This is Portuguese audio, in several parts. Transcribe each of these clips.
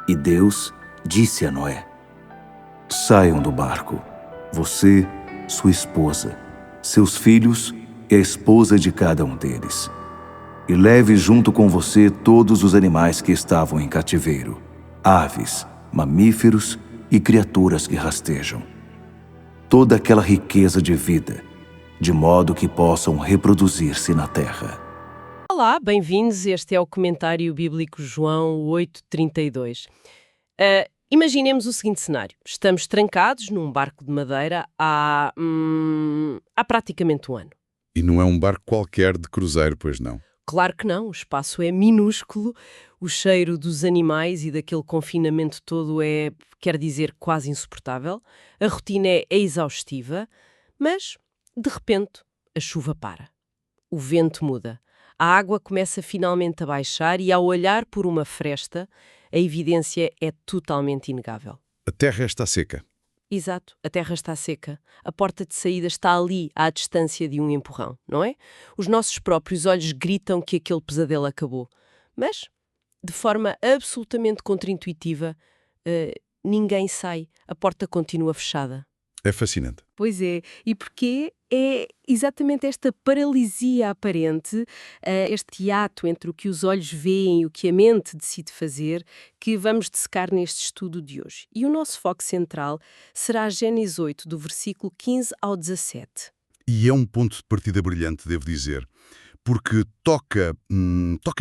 E Deus disse a Noé: Saiam do barco, você, sua esposa, seus filhos e a esposa de cada um deles. E leve junto com você todos os animais que estavam em cativeiro, aves, mamíferos e criaturas que rastejam. Toda aquela riqueza de vida, de modo que possam reproduzir-se na terra. Olá, bem-vindos. Este é o comentário bíblico João 8:32. Imaginemos o seguinte cenário. Estamos trancados num barco de madeira há praticamente um ano. E não é um barco qualquer de cruzeiro, pois não? Claro que não, o espaço é minúsculo, o cheiro dos animais e daquele confinamento todo quer dizer, quase insuportável, a rotina é exaustiva, mas, de repente, a chuva para. O vento muda. A água começa finalmente a baixar e, ao olhar por uma fresta, a evidência é totalmente inegável. A terra está seca. Exato, a terra está seca. A porta de saída está ali, à distância de um empurrão, não é? Os nossos próprios olhos gritam que aquele pesadelo acabou. Mas, de forma absolutamente contraintuitiva, ninguém sai. A porta continua fechada. É fascinante. Pois é. E porquê? É exatamente esta paralisia aparente, este hiato entre o que os olhos veem e o que a mente decide fazer, que vamos dissecar neste estudo de hoje. E o nosso foco central será Gênesis 8, do versículo 15 ao 17. E é um ponto de partida brilhante, devo dizer, porque toca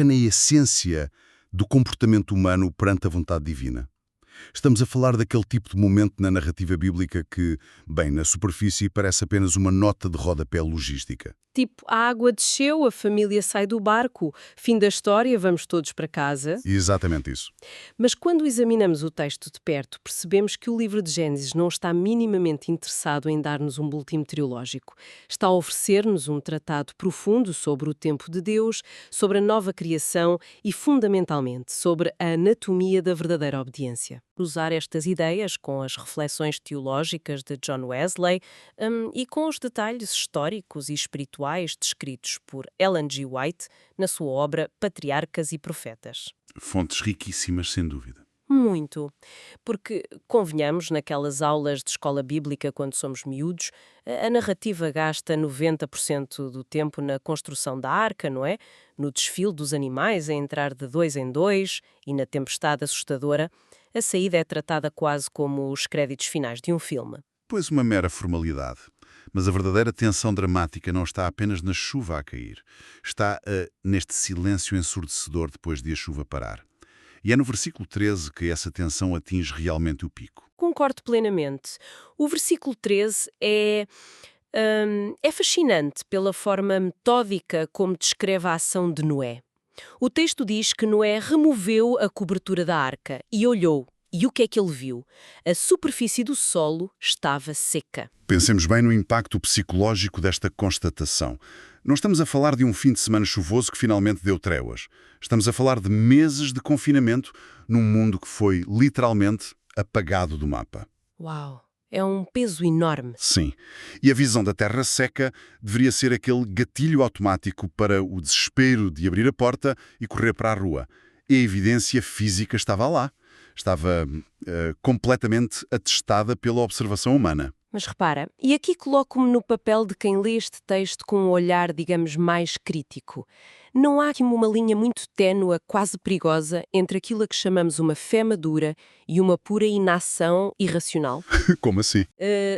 na essência do comportamento humano perante a vontade divina. Estamos a falar daquele tipo de momento na narrativa bíblica que, bem, na superfície parece apenas uma nota de rodapé logística. Tipo, a água desceu, a família sai do barco, fim da história, vamos todos para casa. Exatamente isso. Mas quando examinamos o texto de perto, percebemos que o livro de Gênesis não está minimamente interessado em dar-nos um boletim meteorológico. Está a oferecer-nos um tratado profundo sobre o tempo de Deus, sobre a nova criação e, fundamentalmente, sobre a anatomia da verdadeira obediência. Usar estas ideias com as reflexões teológicas de John Wesley e com os detalhes históricos e espirituais descritos por Ellen G. White na sua obra Patriarcas e Profetas. Fontes riquíssimas, sem dúvida. Muito. Porque, convenhamos, naquelas aulas de escola bíblica quando somos miúdos, a narrativa gasta 90% do tempo na construção da arca, não é? No desfile dos animais a entrar de 2 em 2 e na tempestade assustadora, a saída é tratada quase como os créditos finais de um filme. Pois uma mera formalidade. Mas a verdadeira tensão dramática não está apenas na chuva a cair. Está neste silêncio ensurdecedor depois de a chuva parar. E é no versículo 13 que essa tensão atinge realmente o pico. Concordo plenamente. O versículo 13 é fascinante pela forma metódica como descreve a ação de Noé. O texto diz que Noé removeu a cobertura da arca e olhou. E o que é que ele viu? A superfície do solo estava seca. Pensemos bem no impacto psicológico desta constatação. Não estamos a falar de um fim de semana chuvoso que finalmente deu tréguas. Estamos a falar de meses de confinamento num mundo que foi literalmente apagado do mapa. Uau! É um peso enorme. Sim. E a visão da terra seca deveria ser aquele gatilho automático para o desespero de abrir a porta e correr para a rua. E a evidência física estava lá. Estava completamente atestada pela observação humana. Mas repara, e aqui coloco-me no papel de quem lê este texto com um olhar, digamos, mais crítico. Não há aqui uma linha muito ténue, quase perigosa, entre aquilo a que chamamos uma fé madura e uma pura inação irracional? Como assim?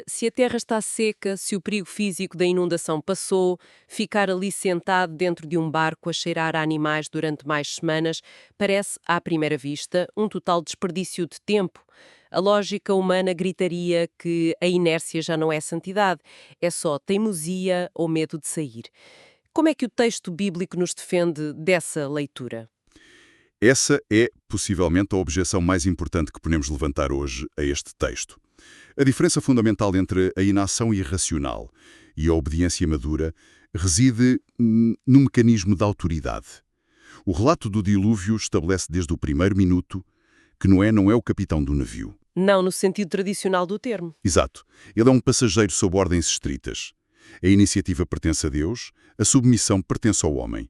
Se a terra está seca, se o perigo físico da inundação passou, ficar ali sentado dentro de um barco a cheirar a animais durante mais semanas parece, à primeira vista, um total desperdício de tempo. A lógica humana gritaria que a inércia já não é santidade, é só teimosia ou medo de sair. Como é que o texto bíblico nos defende dessa leitura? Essa é, possivelmente, a objeção mais importante que podemos levantar hoje a este texto. A diferença fundamental entre a inação irracional e a obediência madura reside no mecanismo da autoridade. O relato do dilúvio estabelece desde o primeiro minuto que Noé não é o capitão do navio. Não no sentido tradicional do termo. Exato. Ele é um passageiro sob ordens estritas. A iniciativa pertence a Deus, a submissão pertence ao homem.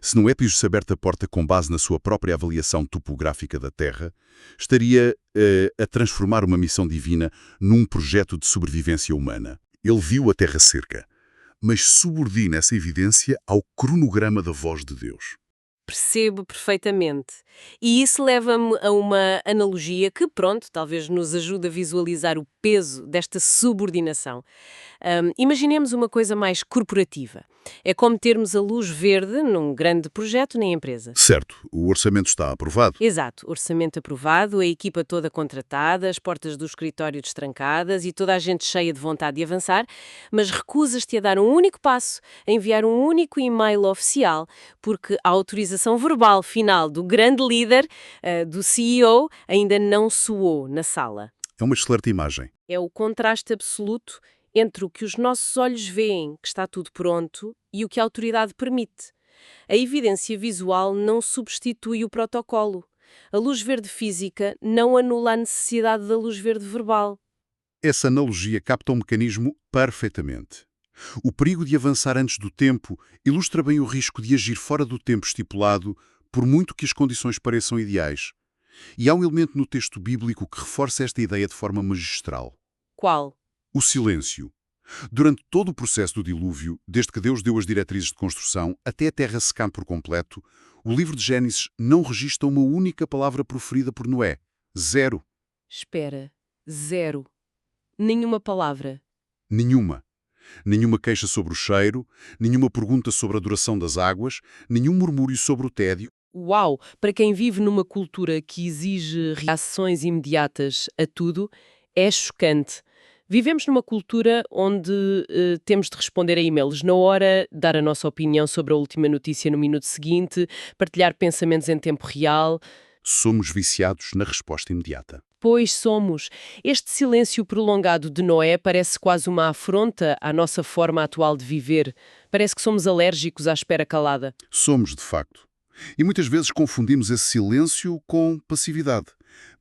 Se Noé pedisse aberta a porta com base na sua própria avaliação topográfica da Terra, estaria a transformar uma missão divina num projeto de sobrevivência humana. Ele viu a Terra seca, mas subordina essa evidência ao cronograma da voz de Deus. Percebo perfeitamente. E isso leva-me a uma analogia que, pronto, talvez nos ajude a visualizar o peso desta subordinação. Imaginemos uma coisa mais corporativa. É como termos a luz verde num grande projeto na empresa. Certo, o orçamento está aprovado. Exato, orçamento aprovado, a equipa toda contratada, as portas do escritório destrancadas e toda a gente cheia de vontade de avançar, mas recusas-te a dar um único passo, a enviar um único e-mail oficial, porque a autorização verbal final do grande líder, do CEO, ainda não soou na sala. É uma excelente imagem. É o contraste absoluto entre o que os nossos olhos veem, que está tudo pronto, e o que a autoridade permite. A evidência visual não substitui o protocolo. A luz verde física não anula a necessidade da luz verde verbal. Essa analogia capta o mecanismo perfeitamente. O perigo de avançar antes do tempo ilustra bem o risco de agir fora do tempo estipulado, por muito que as condições pareçam ideais. E há um elemento no texto bíblico que reforça esta ideia de forma magistral. Qual? O silêncio. Durante todo o processo do dilúvio, desde que Deus deu as diretrizes de construção até a terra secar por completo, o livro de Gênesis não registra uma única palavra proferida por Noé. Zero. Espera. Zero. Nenhuma palavra. Nenhuma. Nenhuma queixa sobre o cheiro, nenhuma pergunta sobre a duração das águas, nenhum murmúrio sobre o tédio. Uau! Para quem vive numa cultura que exige reações imediatas a tudo, é chocante. Vivemos numa cultura onde temos de responder a e-mails na hora, dar a nossa opinião sobre a última notícia no minuto seguinte, partilhar pensamentos em tempo real. Somos viciados na resposta imediata. Pois somos. Este silêncio prolongado de Noé parece quase uma afronta à nossa forma atual de viver. Parece que somos alérgicos à espera calada. Somos, de facto. E muitas vezes confundimos esse silêncio com passividade.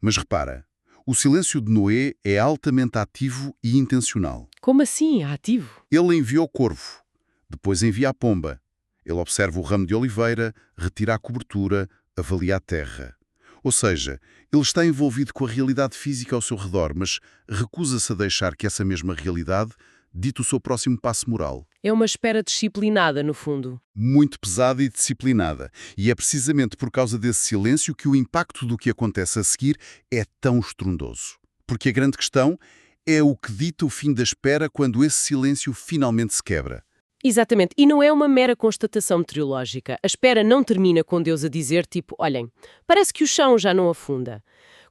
Mas repara, o silêncio de Noé é altamente ativo e intencional. Como assim, ativo? Ele envia o corvo, depois envia a pomba. Ele observa o ramo de oliveira, retira a cobertura, avalia a terra. Ou seja, ele está envolvido com a realidade física ao seu redor, mas recusa-se a deixar que essa mesma realidade dite o seu próximo passo moral. É uma espera disciplinada, no fundo. Muito pesada e disciplinada. E é precisamente por causa desse silêncio que o impacto do que acontece a seguir é tão estrondoso. Porque a grande questão é o que dita o fim da espera quando esse silêncio finalmente se quebra. Exatamente. E não é uma mera constatação meteorológica. A espera não termina com Deus a dizer, tipo, olhem, parece que o chão já não afunda.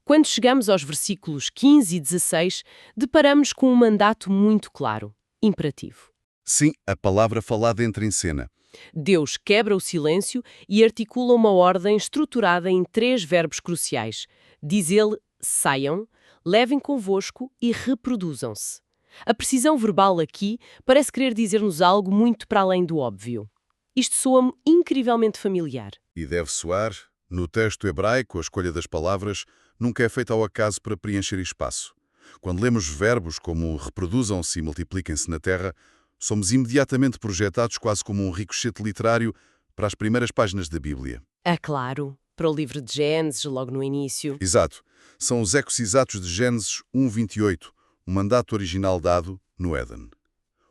Quando chegamos aos versículos 15 e 16, deparamos com um mandato muito claro, imperativo. Sim, a palavra falada entra em cena. Deus quebra o silêncio e articula uma ordem estruturada em 3 verbos cruciais. Diz ele, saiam, levem convosco e reproduzam-se. A precisão verbal aqui parece querer dizer-nos algo muito para além do óbvio. Isto soa-me incrivelmente familiar. E deve soar, no texto hebraico, a escolha das palavras nunca é feita ao acaso para preencher espaço. Quando lemos verbos como reproduzam-se e multipliquem-se na terra, somos imediatamente projetados quase como um ricochete literário para as primeiras páginas da Bíblia. É claro, para o livro de Gênesis, logo no início. Exato. São os ecos exatos de Gênesis 1:28, um mandato original dado no Éden.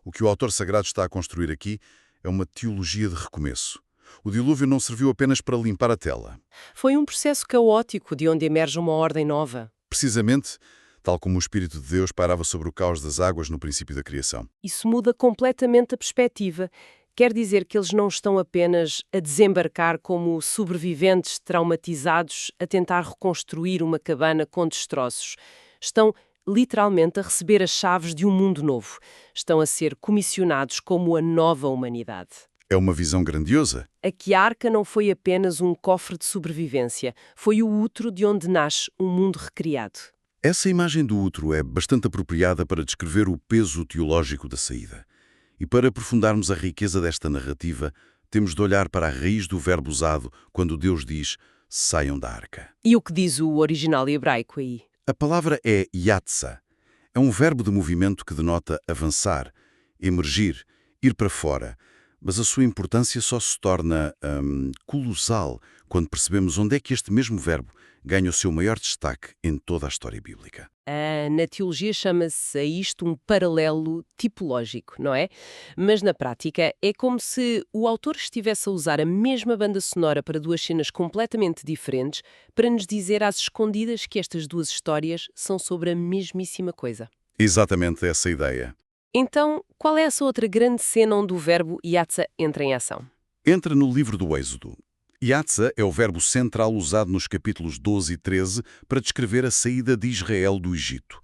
O que o autor sagrado está a construir aqui é uma teologia de recomeço. O dilúvio não serviu apenas para limpar a tela. Foi um processo caótico de onde emerge uma ordem nova. Precisamente, tal como o Espírito de Deus pairava sobre o caos das águas no princípio da criação. Isso muda completamente a perspectiva. Quer dizer que eles não estão apenas a desembarcar como sobreviventes traumatizados a tentar reconstruir uma cabana com destroços. Estão literalmente a receber as chaves de um mundo novo. Estão a ser comissionados como a nova humanidade. É uma visão grandiosa. Aqui a arca não foi apenas um cofre de sobrevivência, foi o útero de onde nasce um mundo recriado. Essa imagem do útero é bastante apropriada para descrever o peso teológico da saída. E para aprofundarmos a riqueza desta narrativa, temos de olhar para a raiz do verbo usado quando Deus diz, saiam da arca. E o que diz o original hebraico aí? A palavra é yatsa. É um verbo de movimento que denota avançar, emergir, ir para fora, Mas a sua importância só se torna colossal quando percebemos onde é que este mesmo verbo ganha o seu maior destaque em toda a história bíblica. Na teologia chama-se a isto um paralelo tipológico, não é? Mas na prática é como se o autor estivesse a usar a mesma banda sonora para duas cenas completamente diferentes para nos dizer às escondidas que estas duas histórias são sobre a mesmíssima coisa. Exatamente essa ideia. Então, qual é essa outra grande cena onde o verbo yatsa entra em ação? Entra no livro do Êxodo. Yatsa é o verbo central usado nos capítulos 12 e 13 para descrever a saída de Israel do Egito,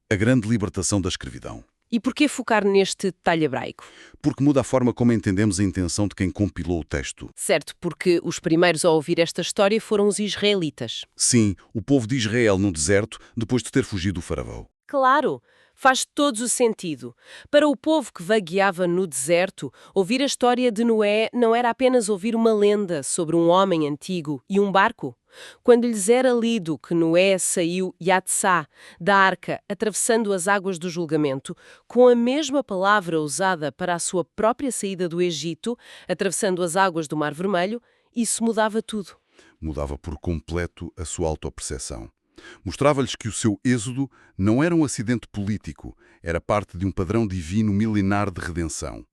a grande libertação da escravidão. E porquê focar neste detalhe hebraico? Porque muda a forma como entendemos a intenção de quem compilou o texto. Certo, porque os primeiros a ouvir esta história foram os israelitas. Sim, o povo de Israel no deserto, depois de ter fugido do faraó. Claro, faz todo o sentido. Para o povo que vagueava no deserto, ouvir a história de Noé não era apenas ouvir uma lenda sobre um homem antigo e um barco. Quando lhes era lido que Noé saiu Yatsá da arca, atravessando as águas do julgamento, com a mesma palavra usada para a sua própria saída do Egito, atravessando as águas do Mar Vermelho, isso mudava tudo. Mudava por completo a sua autoperceção. Mostrava-lhes que o seu êxodo não era um acidente político, era parte de um padrão divino milenar de redenção.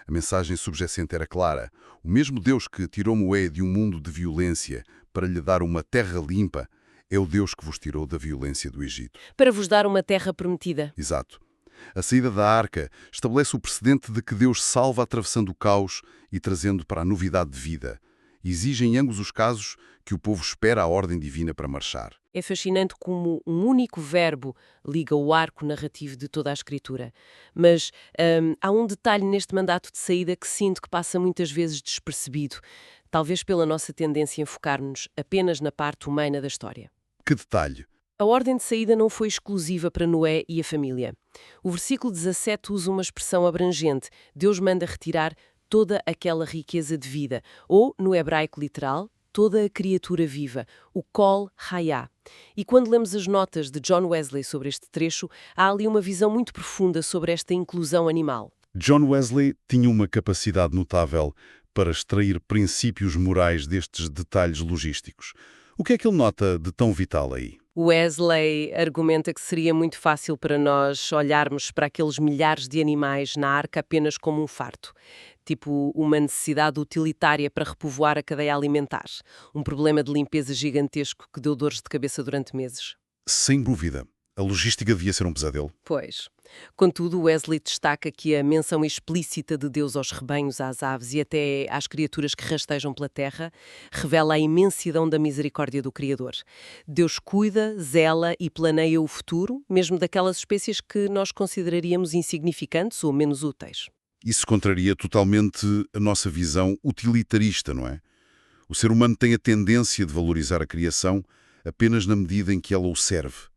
A mensagem subjacente era clara. O mesmo Deus que tirou Noé de um mundo de violência para lhe dar uma terra limpa é o Deus que vos tirou da violência do Egito. Para vos dar uma terra prometida. Exato. A saída da arca estabelece o precedente de que Deus salva atravessando o caos e trazendo para a novidade de vida. Exige em ambos os casos que o povo espera a ordem divina para marchar. É fascinante como um único verbo liga o arco narrativo de toda a Escritura. Mas há um detalhe neste mandato de saída que sinto que passa muitas vezes despercebido, talvez pela nossa tendência em focar-nos apenas na parte humana da história. Que detalhe! A ordem de saída não foi exclusiva para Noé e a família. O versículo 17 usa uma expressão abrangente. Deus manda retirar toda aquela riqueza de vida, ou, no hebraico literal, toda a criatura viva, o Kol Hayah. E quando lemos as notas de John Wesley sobre este trecho, há ali uma visão muito profunda sobre esta inclusão animal. John Wesley tinha uma capacidade notável para extrair princípios morais destes detalhes logísticos. O que é que ele nota de tão vital aí? Wesley argumenta que seria muito fácil para nós olharmos para aqueles milhares de animais na arca apenas como um farto, tipo uma necessidade utilitária para repovoar a cadeia alimentar, um problema de limpeza gigantesco que deu dores de cabeça durante meses. Sem dúvida. A logística devia ser um pesadelo. Pois. Contudo, Wesley destaca que a menção explícita de Deus aos rebanhos, às aves e até às criaturas que rastejam pela terra revela a imensidão da misericórdia do Criador. Deus cuida, zela e planeia o futuro, mesmo daquelas espécies que nós consideraríamos insignificantes ou menos úteis. Isso contraria totalmente a nossa visão utilitarista, não é? O ser humano tem a tendência de valorizar a criação apenas na medida em que ela o serve.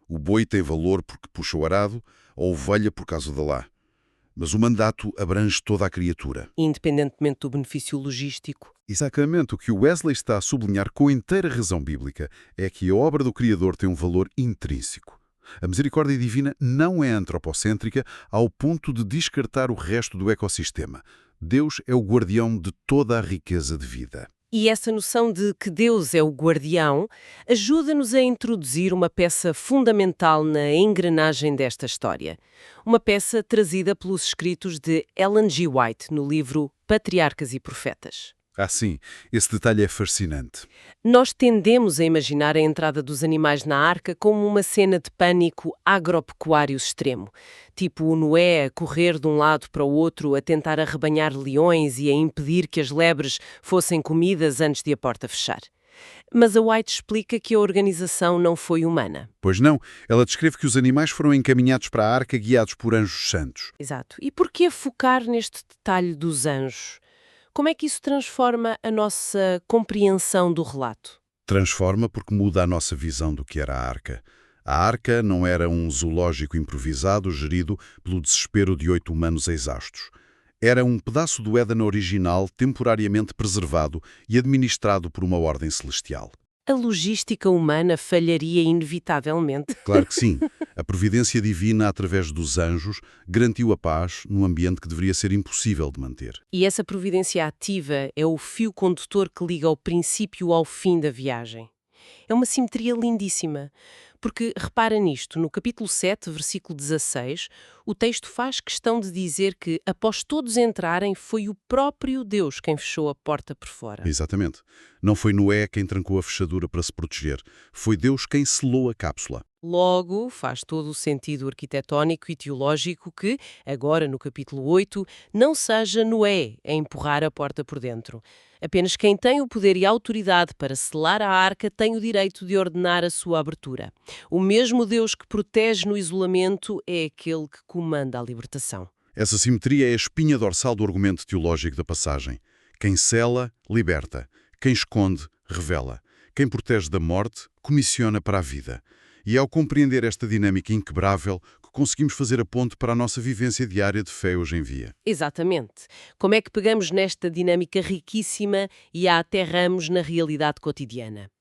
O boi tem valor porque puxa o arado, a ovelha por causa da lá. Mas o mandato abrange toda a criatura. Independentemente do benefício logístico. Exatamente. O que o Wesley está a sublinhar com inteira razão bíblica é que a obra do Criador tem um valor intrínseco. A misericórdia divina não é antropocêntrica ao ponto de descartar o resto do ecossistema. Deus é o guardião de toda a riqueza de vida. E essa noção de que Deus é o guardião ajuda-nos a introduzir uma peça fundamental na engrenagem desta história. Uma peça trazida pelos escritos de Ellen G. White no livro Patriarcas e Profetas. Ah, sim, esse detalhe é fascinante. Nós tendemos a imaginar a entrada dos animais na arca como uma cena de pânico agropecuário extremo, tipo o Noé a correr de um lado para o outro a tentar arrebanhar leões e a impedir que as lebres fossem comidas antes de a porta fechar. Mas a White explica que a organização não foi humana. Pois não, ela descreve que os animais foram encaminhados para a arca guiados por anjos santos. Exato. E por que focar neste detalhe dos anjos? Como é que isso transforma a nossa compreensão do relato? Transforma porque muda a nossa visão do que era a arca. A arca não era um zoológico improvisado gerido pelo desespero de 8 humanos exaustos. Era um pedaço do Éden original temporariamente preservado e administrado por uma ordem celestial. A logística humana falharia inevitavelmente. Claro que sim. A providência divina, através dos anjos, garantiu a paz num ambiente que deveria ser impossível de manter. E essa providência ativa é o fio condutor que liga o princípio ao fim da viagem. É uma simetria lindíssima, porque repara nisto, no capítulo 7, versículo 16, o texto faz questão de dizer que, após todos entrarem, foi o próprio Deus quem fechou a porta por fora. Exatamente. Não foi Noé quem trancou a fechadura para se proteger. Foi Deus quem selou a cápsula. Logo, faz todo o sentido arquitetónico e teológico que, agora no capítulo 8, não seja Noé a empurrar a porta por dentro. Apenas quem tem o poder e a autoridade para selar a arca tem o direito de ordenar a sua abertura. O mesmo Deus que protege no isolamento é aquele que comanda a libertação. Essa simetria é a espinha dorsal do argumento teológico da passagem. Quem cela, liberta. Quem esconde, revela. Quem protege da morte, comissiona para a vida. E é ao compreender esta dinâmica inquebrável que conseguimos fazer a ponte para a nossa vivência diária de fé hoje em dia. Exatamente. Como é que pegamos nesta dinâmica riquíssima e a aterramos na realidade cotidiana?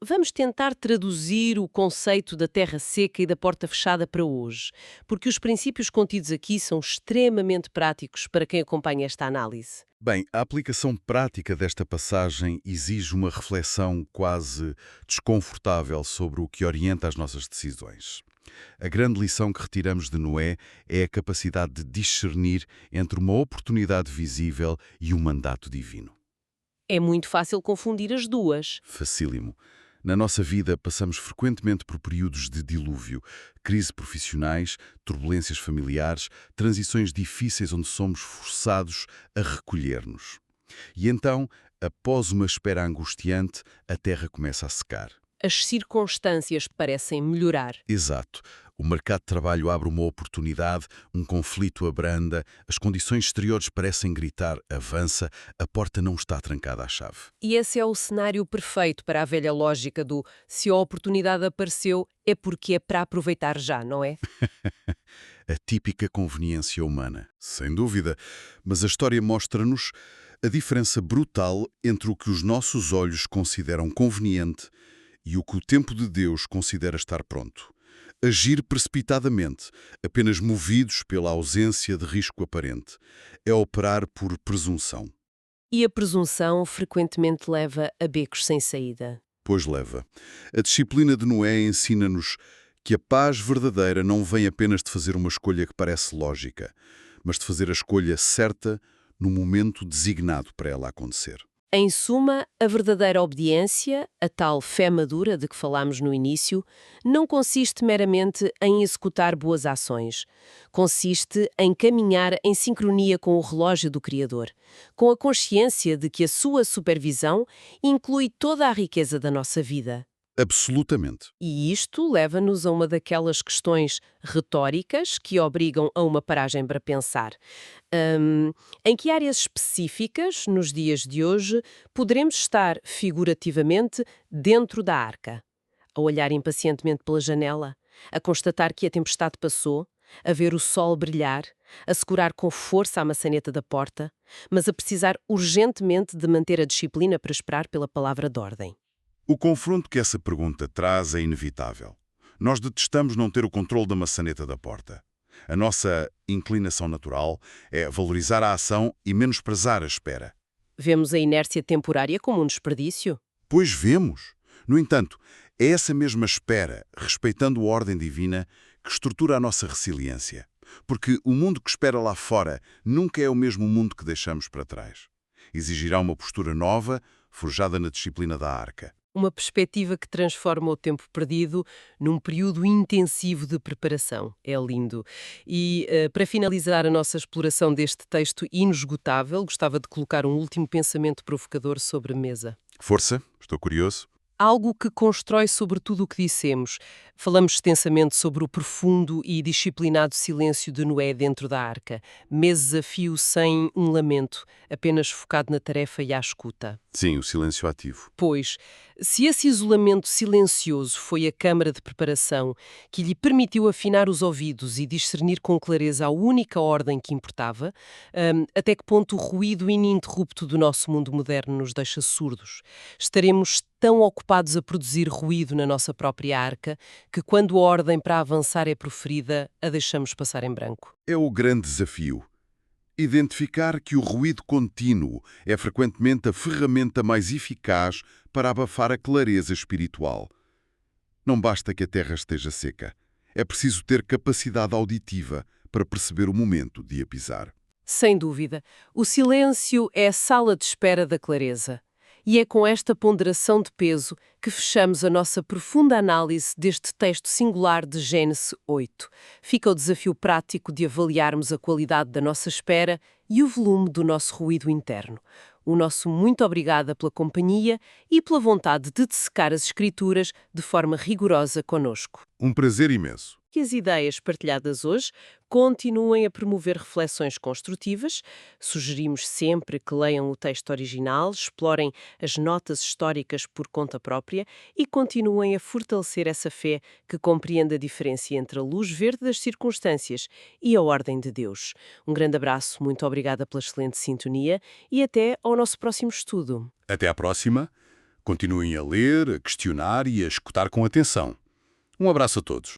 Vamos tentar traduzir o conceito da terra seca e da porta fechada para hoje, porque os princípios contidos aqui são extremamente práticos para quem acompanha esta análise. Bem, a aplicação prática desta passagem exige uma reflexão quase desconfortável sobre o que orienta as nossas decisões. A grande lição que retiramos de Noé é a capacidade de discernir entre uma oportunidade visível e um mandato divino. É muito fácil confundir as duas. Facílimo. Na nossa vida, passamos frequentemente por períodos de dilúvio, crises profissionais, turbulências familiares, transições difíceis onde somos forçados a recolher-nos. E então, após uma espera angustiante, a terra começa a secar. As circunstâncias parecem melhorar. Exato. O mercado de trabalho abre uma oportunidade, um conflito abranda, as condições exteriores parecem gritar avança, a porta não está trancada à chave. E esse é o cenário perfeito para a velha lógica do se a oportunidade apareceu é porque é para aproveitar já, não é? A típica conveniência humana, sem dúvida. Mas a história mostra-nos a diferença brutal entre o que os nossos olhos consideram conveniente e o que o tempo de Deus considera estar pronto. Agir precipitadamente, apenas movidos pela ausência de risco aparente, é operar por presunção. E a presunção frequentemente leva a becos sem saída. Pois leva. A disciplina de Noé ensina-nos que a paz verdadeira não vem apenas de fazer uma escolha que parece lógica, mas de fazer a escolha certa no momento designado para ela acontecer. Em suma, a verdadeira obediência, a tal fé madura de que falámos no início, não consiste meramente em executar boas ações. Consiste em caminhar em sincronia com o relógio do Criador, com a consciência de que a sua supervisão inclui toda a riqueza da nossa vida. Absolutamente. E isto leva-nos a uma daquelas questões retóricas que obrigam a uma paragem para pensar. Em que áreas específicas, nos dias de hoje, poderemos estar, figurativamente, dentro da arca? A olhar impacientemente pela janela? A constatar que a tempestade passou? A ver o sol brilhar? A segurar com força a maçaneta da porta? Mas a precisar urgentemente de manter a disciplina para esperar pela palavra de ordem? O confronto que essa pergunta traz é inevitável. Nós detestamos não ter o controle da maçaneta da porta. A nossa inclinação natural é valorizar a ação e menosprezar a espera. Vemos a inércia temporária como um desperdício? Pois vemos. No entanto, é essa mesma espera, respeitando a ordem divina, que estrutura a nossa resiliência. Porque o mundo que espera lá fora nunca é o mesmo mundo que deixamos para trás. Exigirá uma postura nova, forjada na disciplina da arca. Uma perspectiva que transforma o tempo perdido num período intensivo de preparação. É lindo. E, para finalizar a nossa exploração deste texto inesgotável, gostava de colocar um último pensamento provocador sobre a mesa. Força, estou curioso. Algo que constrói sobre tudo o que dissemos. Falamos extensamente sobre o profundo e disciplinado silêncio de Noé dentro da arca. Meses a fio sem um lamento, apenas focado na tarefa e à escuta. Sim, o silêncio ativo. Pois, se esse isolamento silencioso foi a câmara de preparação que lhe permitiu afinar os ouvidos e discernir com clareza a única ordem que importava, até que ponto o ruído ininterrupto do nosso mundo moderno nos deixa surdos? Estaremos tão ocupados a produzir ruído na nossa própria arca que, quando a ordem para avançar é proferida, a deixamos passar em branco. É o grande desafio. Identificar que o ruído contínuo é frequentemente a ferramenta mais eficaz para abafar a clareza espiritual. Não basta que a terra esteja seca. É preciso ter capacidade auditiva para perceber o momento de a pisar. Sem dúvida, o silêncio é a sala de espera da clareza. E é com esta ponderação de peso que fechamos a nossa profunda análise deste texto singular de Gênesis 8. Fica o desafio prático de avaliarmos a qualidade da nossa espera e o volume do nosso ruído interno. O nosso muito obrigada pela companhia e pela vontade de dissecar as Escrituras de forma rigorosa conosco. Um prazer imenso. Que as ideias partilhadas hoje continuem a promover reflexões construtivas. Sugerimos sempre que leiam o texto original, explorem as notas históricas por conta própria e continuem a fortalecer essa fé que compreende a diferença entre a luz verde das circunstâncias e a ordem de Deus. Um grande abraço, muito obrigada pela excelente sintonia e até ao nosso próximo estudo. Até à próxima. Continuem a ler, a questionar e a escutar com atenção. Um abraço a todos.